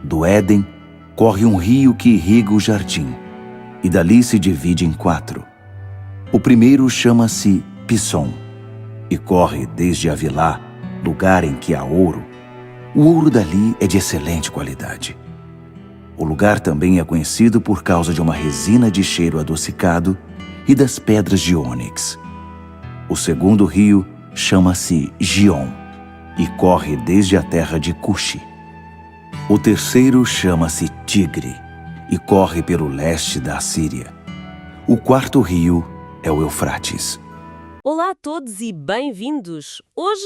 Do Éden, corre um rio que irriga o jardim, e dali se divide em 4. O primeiro chama-se Pison, e corre desde Avilá, lugar em que há ouro. O ouro dali é de excelente qualidade. O lugar também é conhecido por causa de uma resina de cheiro adocicado e das pedras de ônix. O segundo rio chama-se Gion, e corre desde a terra de Cuxi. O terceiro chama-se Tigre, e corre pelo leste da Assíria. O quarto rio é o Eufrates. Olá a todos e bem-vindos! Hoje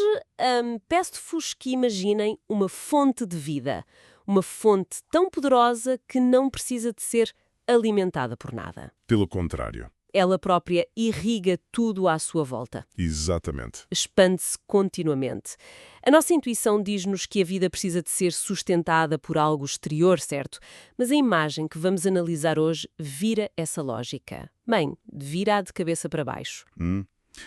peço-vos que imaginem uma fonte de vida. Uma fonte tão poderosa que não precisa de ser alimentada por nada. Pelo contrário. Ela própria irriga tudo à sua volta. Exatamente. Expande-se continuamente. A nossa intuição diz-nos que a vida precisa de ser sustentada por algo exterior, certo? Mas a imagem que vamos analisar hoje vira essa lógica. Bem, vira de cabeça para baixo.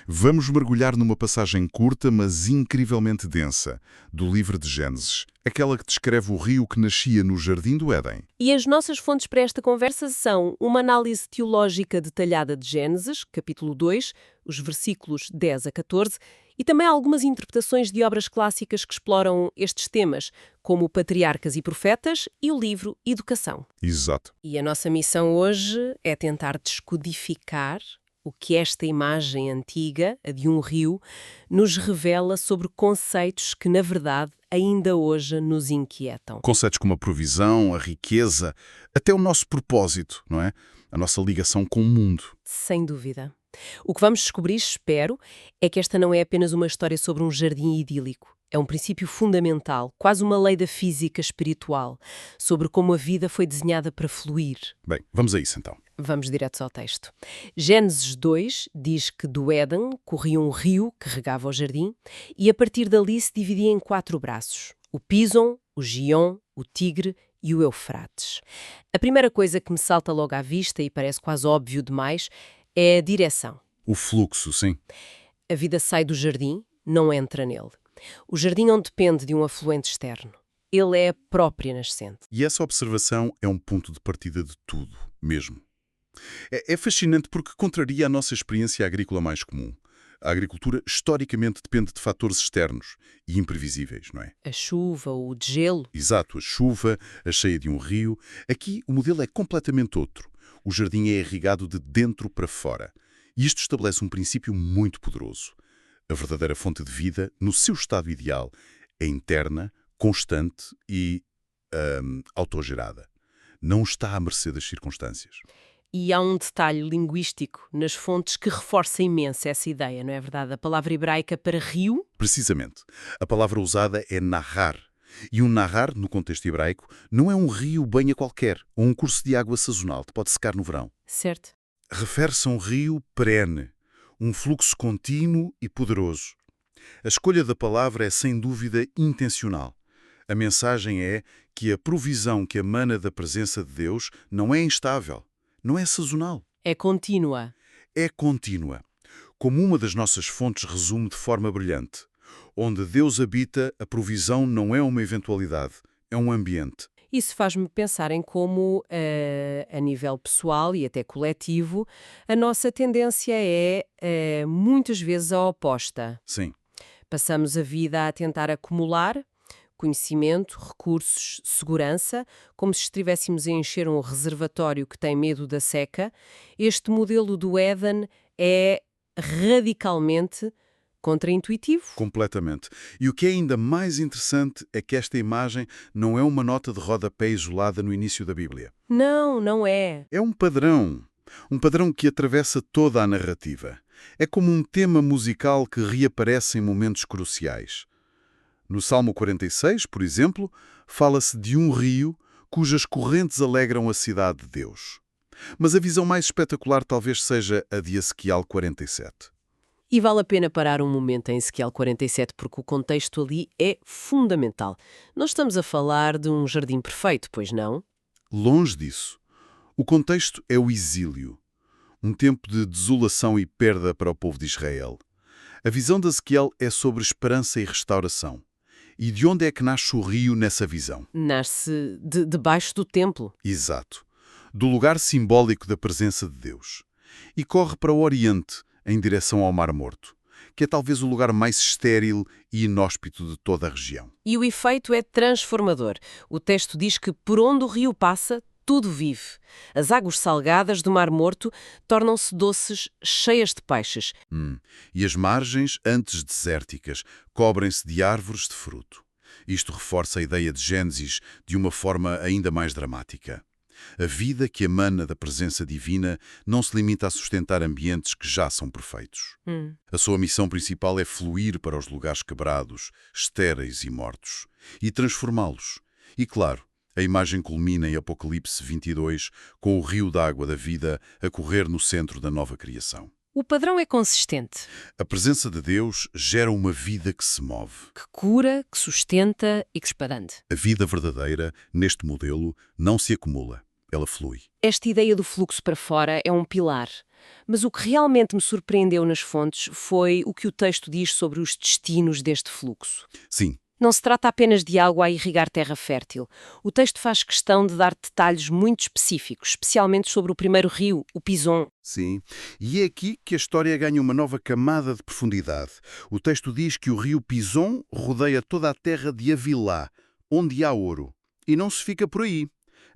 Vamos mergulhar numa passagem curta, mas incrivelmente densa, do livro de Gênesis, aquela que descreve o rio que nascia no Jardim do Éden. E as nossas fontes para esta conversa são uma análise teológica detalhada de Gênesis, capítulo 2, os versículos 10 a 14, e também algumas interpretações de obras clássicas que exploram estes temas, como Patriarcas e Profetas e o livro Educação. Exato. E a nossa missão hoje é tentar descodificar o que esta imagem antiga, a de um rio, nos revela sobre conceitos que, na verdade, ainda hoje nos inquietam. Conceitos como a provisão, a riqueza, até o nosso propósito, não é? A nossa ligação com o mundo. Sem dúvida. O que vamos descobrir, espero, é que esta não é apenas uma história sobre um jardim idílico. É um princípio fundamental, quase uma lei da física espiritual, sobre como a vida foi desenhada para fluir. Bem, vamos a isso então. Vamos direto ao texto. Gênesis 2 diz que do Éden corria um rio que regava o jardim e a partir dali se dividia em 4 braços. O Pison, o Gion, o Tigre e o Eufrates. A primeira coisa que me salta logo à vista e parece quase óbvio demais é a direção. O fluxo, sim. A vida sai do jardim, não entra nele. O jardim não depende de um afluente externo. Ele é a própria nascente. E essa observação é um ponto de partida de tudo, mesmo. É fascinante porque contraria a nossa experiência agrícola mais comum. A agricultura, historicamente, depende de fatores externos e imprevisíveis, não é? A chuva, o gelo. Exato, a chuva, a cheia de um rio. Aqui, o modelo é completamente outro. O jardim é irrigado de dentro para fora. E isto estabelece um princípio muito poderoso. A verdadeira fonte de vida, no seu estado ideal, é interna, constante e autogerada. Não está à mercê das circunstâncias. E há um detalhe linguístico nas fontes que reforça imenso essa ideia, não é verdade? A palavra hebraica para rio... Precisamente. A palavra usada é nahar. E um nahar, no contexto hebraico, não é um rio banha qualquer, ou um curso de água sazonal que pode secar no verão. Certo. Refere-se a um rio perene, um fluxo contínuo e poderoso. A escolha da palavra é, sem dúvida, intencional. A mensagem é que a provisão que emana da presença de Deus não é instável. Não é sazonal. É contínua. É contínua. Como uma das nossas fontes resume de forma brilhante. Onde Deus habita, a provisão não é uma eventualidade, é um ambiente. Isso faz-me pensar em como, a nível pessoal e até coletivo, a nossa tendência é, muitas vezes, a oposta. Sim. Passamos a vida a tentar acumular conhecimento, recursos, segurança, como se estivéssemos a encher um reservatório que tem medo da seca. Este modelo do Éden é radicalmente contraintuitivo. Completamente. E o que é ainda mais interessante é que esta imagem não é uma nota de rodapé isolada no início da Bíblia. Não, não é. É um padrão. Um padrão que atravessa toda a narrativa. É como um tema musical que reaparece em momentos cruciais. No Salmo 46, por exemplo, fala-se de um rio cujas correntes alegram a cidade de Deus. Mas a visão mais espetacular talvez seja a de Ezequiel 47. E vale a pena parar um momento em Ezequiel 47, porque o contexto ali é fundamental. Não estamos a falar de um jardim perfeito, pois não? Longe disso. O contexto é o exílio. Um tempo de desolação e perda para o povo de Israel. A visão de Ezequiel é sobre esperança e restauração. E de onde é que nasce o rio nessa visão? Nasce debaixo do templo. Exato. Do lugar simbólico da presença de Deus. E corre para o Oriente, em direção ao Mar Morto, que é talvez o lugar mais estéril e inóspito de toda a região. E o efeito é transformador. O texto diz que por onde o rio passa, tudo vive. As águas salgadas do Mar Morto tornam-se doces, cheias de peixes. E as margens, antes desérticas, cobrem-se de árvores de fruto. Isto reforça a ideia de Gênesis de uma forma ainda mais dramática. A vida que emana da presença divina não se limita a sustentar ambientes que já são perfeitos. A sua missão principal é fluir para os lugares quebrados, estéreis e mortos, e transformá-los. E claro, a imagem culmina em Apocalipse 22, com o rio d'água da vida a correr no centro da nova criação. O padrão é consistente. A presença de Deus gera uma vida que se move. Que cura, que sustenta e que expande. A vida verdadeira, neste modelo, não se acumula, ela flui. Esta ideia do fluxo para fora é um pilar. Mas o que realmente me surpreendeu nas fontes foi o que o texto diz sobre os destinos deste fluxo. Sim, Não se trata apenas de água a irrigar terra fértil. O texto faz questão de dar detalhes muito específicos, especialmente sobre o primeiro rio, o Pison. sim. E é aqui que a história ganha uma nova camada de profundidade. O texto diz que o rio Pison rodeia toda a terra de Avilá, onde há ouro. E não se fica por aí.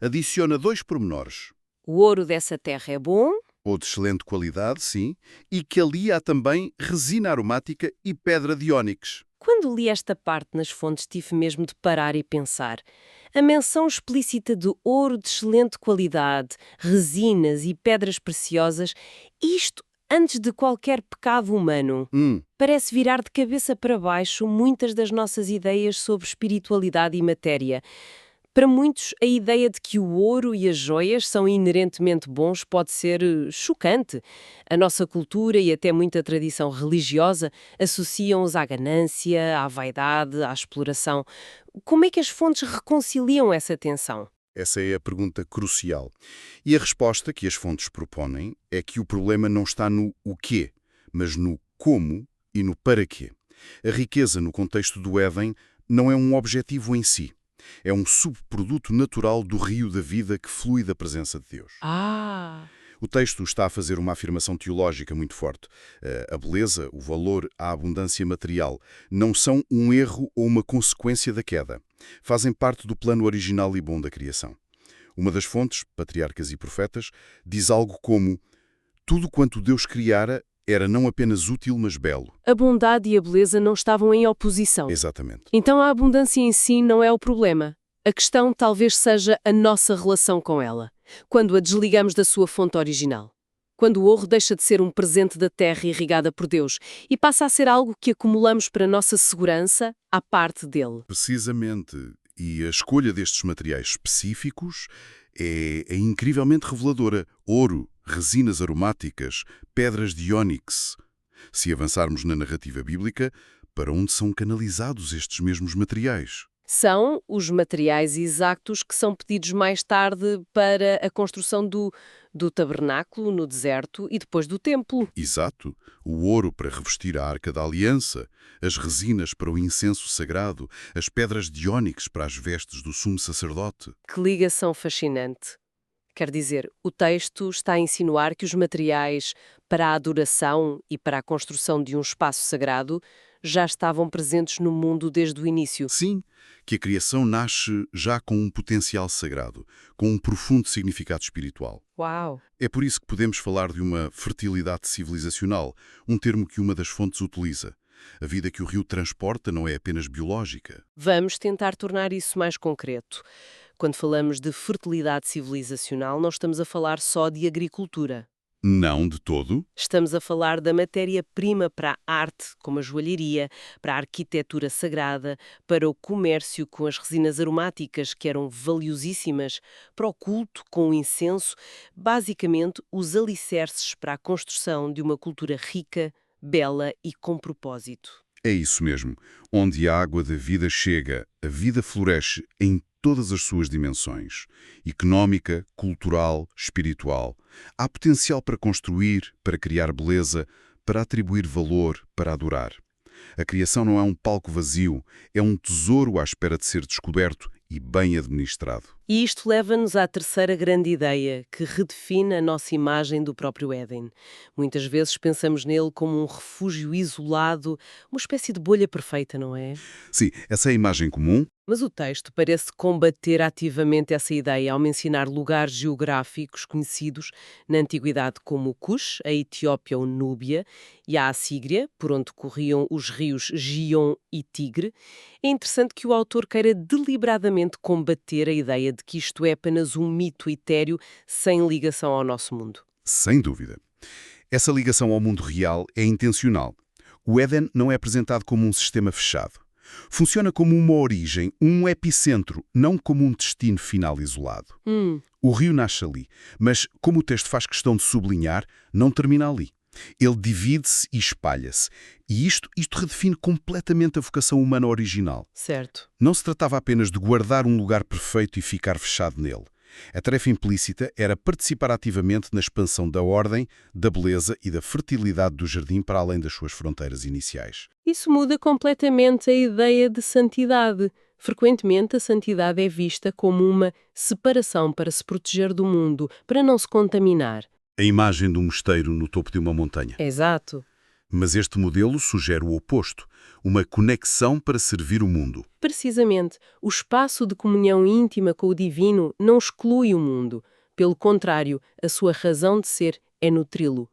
Adiciona 2 pormenores. O ouro dessa terra é bom, Ou de excelente qualidade, sim, e que ali há também resina aromática e pedra de ónix. Quando li esta parte nas fontes, tive mesmo de parar e pensar. A menção explícita de ouro de excelente qualidade, resinas e pedras preciosas, isto antes de qualquer pecado humano, parece virar de cabeça para baixo muitas das nossas ideias sobre espiritualidade e matéria. Para muitos, a ideia de que o ouro e as joias são inerentemente bons pode ser chocante. A nossa cultura e até muita tradição religiosa associam-os à ganância, à vaidade, à exploração. Como é que as fontes reconciliam essa tensão? Essa é a pergunta crucial. E a resposta que as fontes propõem é que o problema não está no o quê, mas no como e no para quê. A riqueza, no contexto do Éden, não é um objetivo em si. É um subproduto natural do rio da vida que flui da presença de Deus. O texto está a fazer uma afirmação teológica muito forte. A beleza, o valor, a abundância material não são um erro ou uma consequência da queda. Fazem parte do plano original e bom da criação. Uma das fontes, Patriarcas e Profetas, diz algo como: tudo quanto Deus criara era não apenas útil, mas belo. A bondade e a beleza não estavam em oposição. Exatamente. Então a abundância em si não é o problema. A questão talvez seja a nossa relação com ela, quando a desligamos da sua fonte original. Quando o ouro deixa de ser um presente da terra irrigada por Deus e passa a ser algo que acumulamos para a nossa segurança à parte dele. Precisamente. E a escolha destes materiais específicos é incrivelmente reveladora. Ouro, resinas aromáticas, pedras de ónix. Se avançarmos na narrativa bíblica, para onde são canalizados estes mesmos materiais? São os materiais exatos que são pedidos mais tarde para a construção do tabernáculo no deserto e depois do templo. Exato. O ouro para revestir a Arca da Aliança, as resinas para o incenso sagrado, as pedras de ónix para as vestes do sumo sacerdote. Que ligação fascinante. Quer dizer, o texto está a insinuar que os materiais para a adoração e para a construção de um espaço sagrado já estavam presentes no mundo desde o início. Sim, que a criação nasce já com um potencial sagrado, com um profundo significado espiritual. Uau! É por isso que podemos falar de uma fertilidade civilizacional, um termo que uma das fontes utiliza. A vida que o rio transporta não é apenas biológica. Vamos tentar tornar isso mais concreto. Quando falamos de fertilidade civilizacional, não estamos a falar só de agricultura. Não de todo. Estamos a falar da matéria-prima para a arte, como a joalharia, para a arquitetura sagrada, para o comércio com as resinas aromáticas, que eram valiosíssimas, para o culto com o incenso, basicamente os alicerces para a construção de uma cultura rica, bela e com propósito. É isso mesmo. Onde a água da vida chega, a vida floresce em todas as suas dimensões. Económica, cultural, espiritual. Há potencial para construir, para criar beleza, para atribuir valor, para adorar. A criação não é um palco vazio, é um tesouro à espera de ser descoberto e bem administrado. E isto leva-nos à terceira grande ideia, que redefine a nossa imagem do próprio Éden. Muitas vezes pensamos nele como um refúgio isolado, uma espécie de bolha perfeita, não é? Sim, essa é a imagem comum. Mas o texto parece combater ativamente essa ideia ao mencionar lugares geográficos conhecidos na antiguidade como Cush, a Etiópia ou Núbia, e a Assíria, por onde corriam os rios Gion e Tigre. É interessante que o autor queira deliberadamente combater a ideia de que isto é apenas um mito etéreo sem ligação ao nosso mundo. Sem dúvida. Essa ligação ao mundo real é intencional. O Éden não é apresentado como um sistema fechado. Funciona como uma origem, um epicentro, não como um destino final isolado. O rio nasce ali, mas, como o texto faz questão de sublinhar, não termina ali. Ele divide-se e espalha-se. E isto redefine completamente a vocação humana original. Certo. Não se tratava apenas de guardar um lugar perfeito e ficar fechado nele. A tarefa implícita era participar ativamente na expansão da ordem, da beleza e da fertilidade do jardim para além das suas fronteiras iniciais. Isso muda completamente a ideia de santidade. Frequentemente, a santidade é vista como uma separação para se proteger do mundo, para não se contaminar. A imagem de um mosteiro no topo de uma montanha. Exato. Mas este modelo sugere o oposto, uma conexão para servir o mundo. Precisamente, o espaço de comunhão íntima com o divino não exclui o mundo. Pelo contrário, a sua razão de ser é nutri-lo.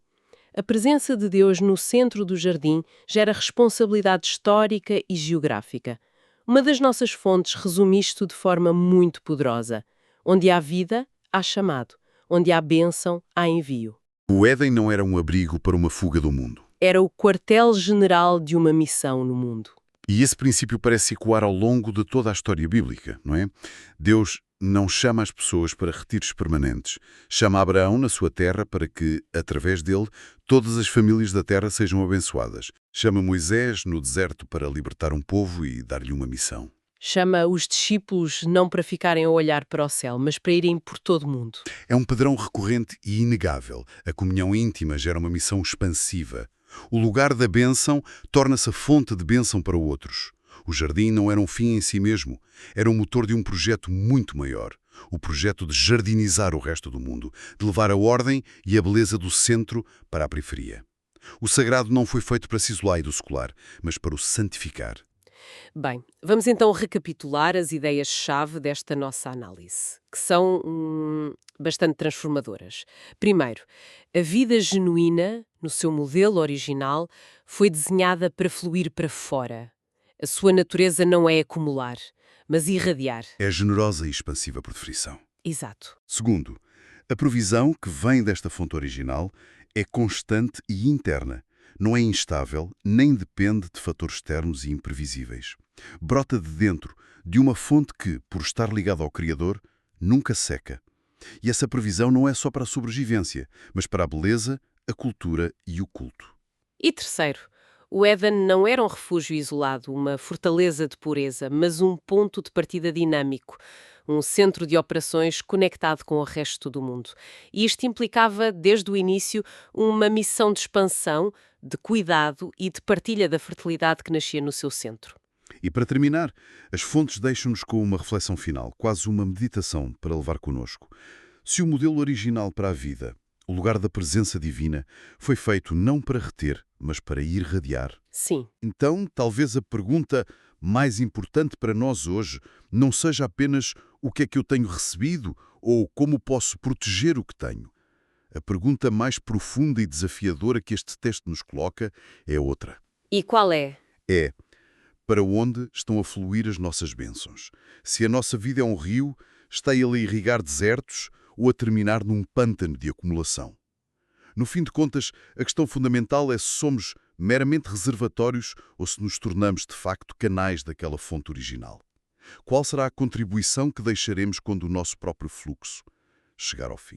A presença de Deus no centro do jardim gera responsabilidade histórica e geográfica. Uma das nossas fontes resume isto de forma muito poderosa. Onde há vida, há chamado. Onde há bênção, há envio. O Éden não era um abrigo para uma fuga do mundo. Era o quartel-general de uma missão no mundo. E esse princípio parece ecoar ao longo de toda a história bíblica, não é? Deus não chama as pessoas para retiros permanentes. Chama Abraão na sua terra para que, através dele, todas as famílias da terra sejam abençoadas. Chama Moisés no deserto para libertar um povo e dar-lhe uma missão. Chama os discípulos não para ficarem a olhar para o céu, mas para irem por todo o mundo. É um padrão recorrente e inegável. A comunhão íntima gera uma missão expansiva. O lugar da bênção torna-se a fonte de bênção para outros. O jardim não era um fim em si mesmo, era um motor de um projeto muito maior. O projeto de jardinizar o resto do mundo, de levar a ordem e a beleza do centro para a periferia. O sagrado não foi feito para se isolar do secular, mas para o santificar. Bem, vamos então recapitular as ideias-chave desta nossa análise, que são bastante transformadoras. Primeiro, a vida genuína, no seu modelo original, foi desenhada para fluir para fora. A sua natureza não é acumular, mas irradiar. É generosa e expansiva por definição. Exato. Segundo, a provisão que vem desta fonte original é constante e interna. Não é instável, nem depende de fatores externos e imprevisíveis. Brota de dentro, de uma fonte que, por estar ligada ao Criador, nunca seca. E essa previsão não é só para a sobrevivência, mas para a beleza, a cultura e o culto. E terceiro, o Éden não era um refúgio isolado, uma fortaleza de pureza, mas um ponto de partida dinâmico, um centro de operações conectado com o resto do mundo. E isto implicava, desde o início, uma missão de expansão, de cuidado e de partilha da fertilidade que nascia no seu centro. E para terminar, as fontes deixam-nos com uma reflexão final, quase uma meditação para levar connosco. Se o modelo original para a vida, o lugar da presença divina, foi feito não para reter, mas para irradiar. Sim. Então, talvez a pergunta mais importante para nós hoje não seja apenas o que é que eu tenho recebido ou como posso proteger o que tenho. A pergunta mais profunda e desafiadora que este texto nos coloca é outra. E qual é? É, para onde estão a fluir as nossas bênçãos? Se a nossa vida é um rio, está ele a irrigar desertos ou a terminar num pântano de acumulação? No fim de contas, a questão fundamental é se somos meramente reservatórios ou se nos tornamos, de facto, canais daquela fonte original. Qual será a contribuição que deixaremos quando o nosso próprio fluxo chegar ao fim?